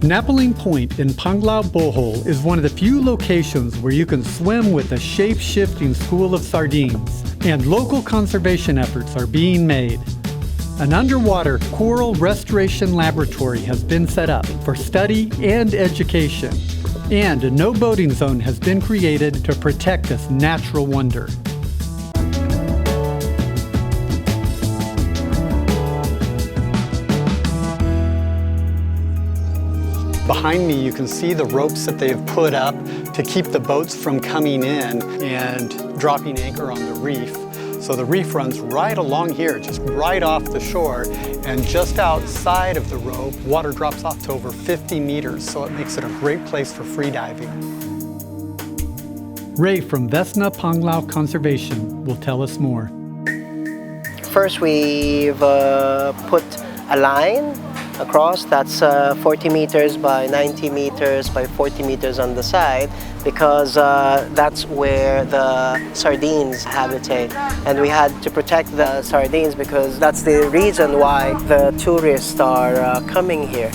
Napaling Point in Panglao, Bohol is one of the few locations where you can swim with a shape-shifting school of sardines, and local conservation efforts are being made. An underwater coral restoration laboratory has been set up for study and education, and a no boating zone has been created to protect this natural wonder. Behind me, you can see the ropes that they've put up to keep the boats from coming in and dropping anchor on the reef. So the reef runs right along here, just right off the shore, and just outside of the rope, water drops off to over 50 meters, so it makes it a great place for freediving. Ray from Vesna Panglao Conservation will tell us more. First, we've put a line across that's 40 meters by 90 meters by 40 meters on the side, because that's where the sardines habitate, and we had to protect the sardines because that's the reason why the tourists are coming here.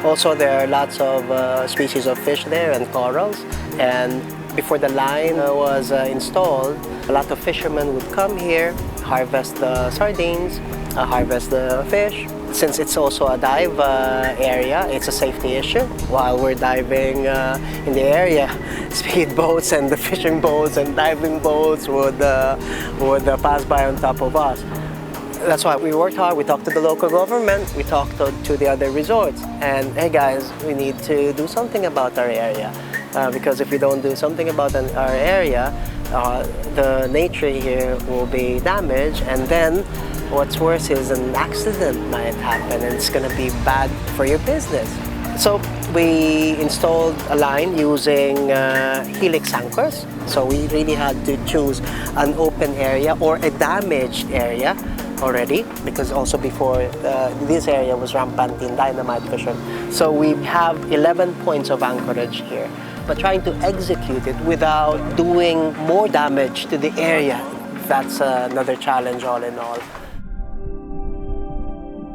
Also, there are lots of species of fish there and corals, and before the line was installed, a lot of fishermen would come here, harvest the sardines, harvest the fish. Since it's also a dive area, it's a safety issue. While we're diving in the area, speedboats and the fishing boats and diving boats would pass by on top of us. That's why we worked hard. We talked to the local government, we talked to the other resorts, and hey guys, we need to do something about our area, because if we don't do something about our area, the nature here will be damaged, and then what's worse is an accident might happen and it's going to be bad for your business. So we installed a line using helix anchors. So we really had to choose an open area or a damaged area already, because also before this area was rampant in dynamite fishing. So we have 11 points of anchorage here, but trying to execute it without doing more damage to the area, that's another challenge all in all.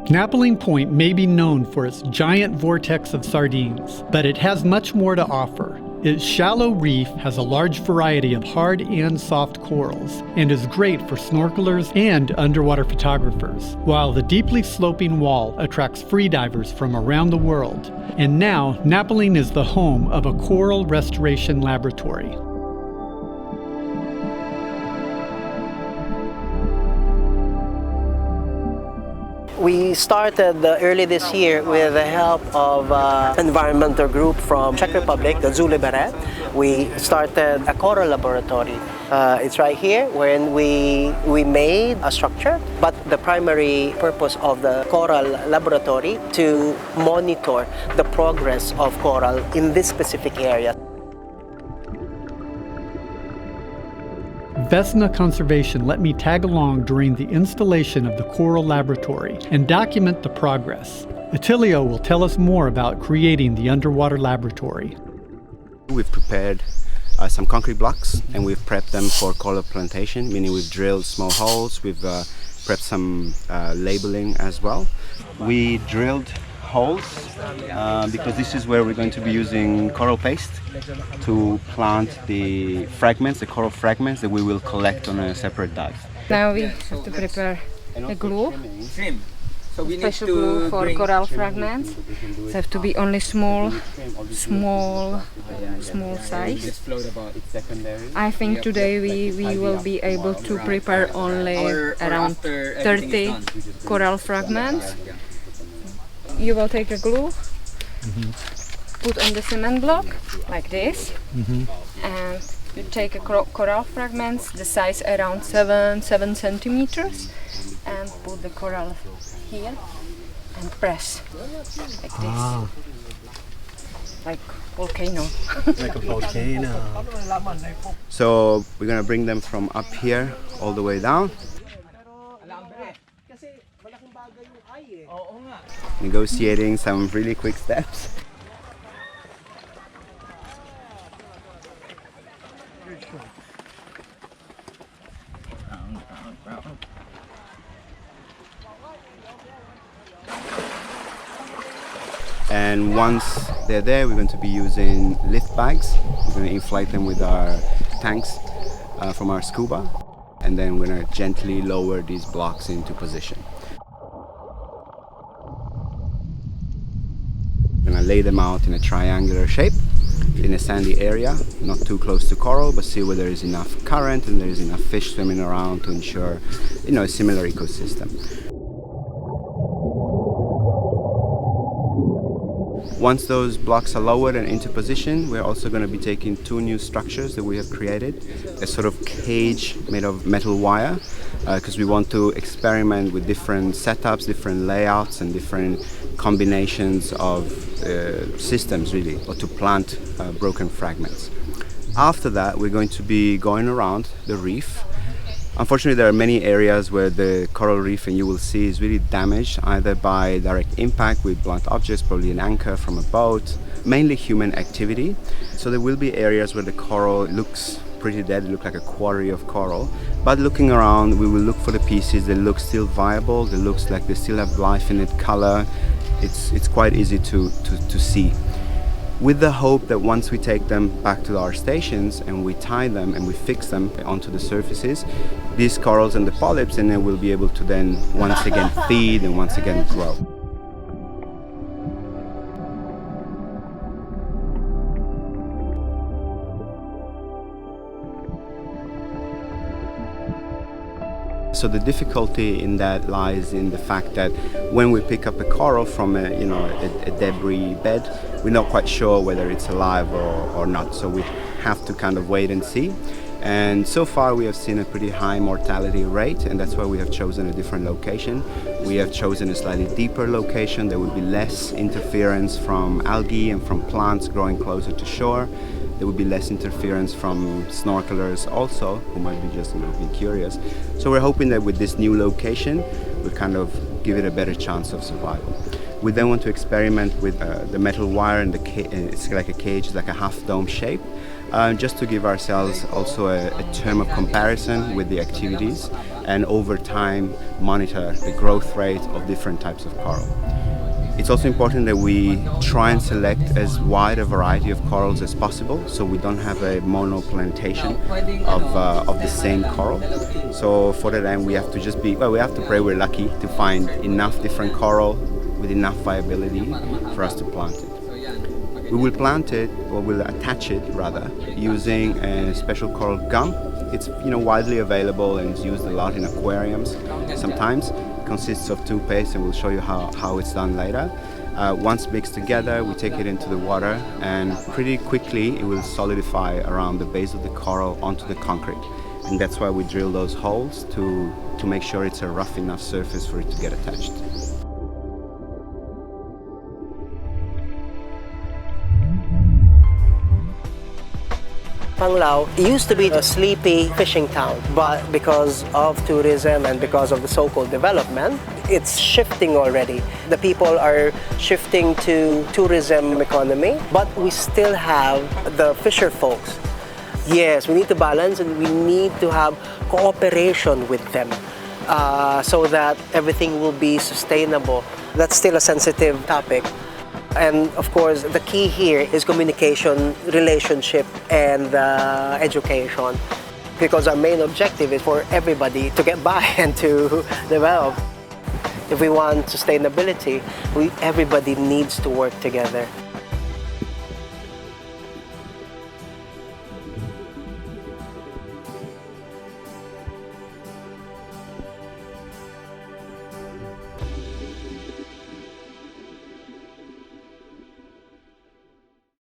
Napaling Point may be known for its giant vortex of sardines, but it has much more to offer. Its shallow reef has a large variety of hard and soft corals and is great for snorkelers and underwater photographers, while the deeply sloping wall attracts freedivers from around the world. And now, Napaling is the home of a coral restoration laboratory. We started early this year with the help of an environmental group from Czech Republic, the Zule Beret. We started a coral laboratory. It's right here, wherein we made a structure, but the primary purpose of the coral laboratory to monitor the progress of coral in this specific area. Vesna Conservation let me tag along during the installation of the coral laboratory and document the progress. Attilio will tell us more about creating the underwater laboratory. We've prepared some concrete blocks and we've prepped them for coral plantation, meaning we've drilled small holes, we've prepped some labeling as well. We drilled holes because this is where we're going to be using coral paste to plant the fragments, the coral fragments that we will collect on a separate dive. Now we have to prepare a glue, special glue for coral fragments. It have to be only small size. I think today we will be able to prepare only around 30 coral fragments. You will take a glue, put on the cement block like this, and you take a coral fragments the size around 7 centimeters, and put the coral here and press like this, like volcano. Like a volcano. So we're gonna bring them from up here all the way down. Negotiating some really quick steps. And once they're there, we're going to be using lift bags. We're going to inflate them with our tanks from our Scuba, and then we're going to gently lower these blocks into position. We're going to lay them out in a triangular shape in a sandy area, not too close to coral, but see where there is enough current and there is enough fish swimming around to ensure, a similar ecosystem. Once those blocks are lowered and into position, we're also going to be taking two new structures that we have created. A sort of cage made of metal wire, because we want to experiment with different setups, different layouts and different combinations of systems really, or to plant broken fragments. After that, we're going to be going around the reef. Unfortunately, there are many areas where the coral reef, and you will see, is really damaged either by direct impact with blunt objects, probably an anchor from a boat, mainly human activity. So there will be areas where the coral looks pretty dead, it looks like a quarry of coral. But looking around, we will look for the pieces that look still viable, that looks like they still have life in it, color. It's quite easy to see. With the hope that once we take them back to our stations and we tie them and we fix them onto the surfaces, these corals and the polyps, and they will be able to then once again feed and once again grow. So the difficulty in that lies in the fact that when we pick up a coral from a debris bed, we're not quite sure whether it's alive or not. So we have to kind of wait and see. And so far we have seen a pretty high mortality rate, and that's why we have chosen a different location. We have chosen a slightly deeper location. There will be less interference from algae and from plants growing closer to shore. There will be less interference from snorkelers also, who might be just be curious. So we're hoping that with this new location, we'll kind of give it a better chance of survival. We then want to experiment with the metal wire, and it's like a cage, it's like a half dome shape, just to give ourselves also a term of comparison with the activities, and over time monitor the growth rate of different types of coral. It's also important that we try and select as wide a variety of corals as possible, so we don't have a monoplantation of the same coral. So for that end, we have to we have to pray we're lucky to find enough different coral with enough viability for us to plant it. We will plant it, or we'll attach it rather, using a special coral gum. It's widely available and it's used a lot in aquariums sometimes. Consists of toothpaste, and we'll show you how it's done later. Once mixed together, we take it into the water, and pretty quickly it will solidify around the base of the coral onto the concrete. And that's why we drill those holes to make sure it's a rough enough surface for it to get attached. Panglao used to be a sleepy fishing town, but because of tourism and because of the so-called development, it's shifting already. The people are shifting to tourism economy, but we still have the fisher folks. Yes, we need to balance, and we need to have cooperation with them so that everything will be sustainable. That's still a sensitive topic. And of course, the key here is communication, relationship, and education. Because our main objective is for everybody to get by and to develop. If we want sustainability, everybody needs to work together.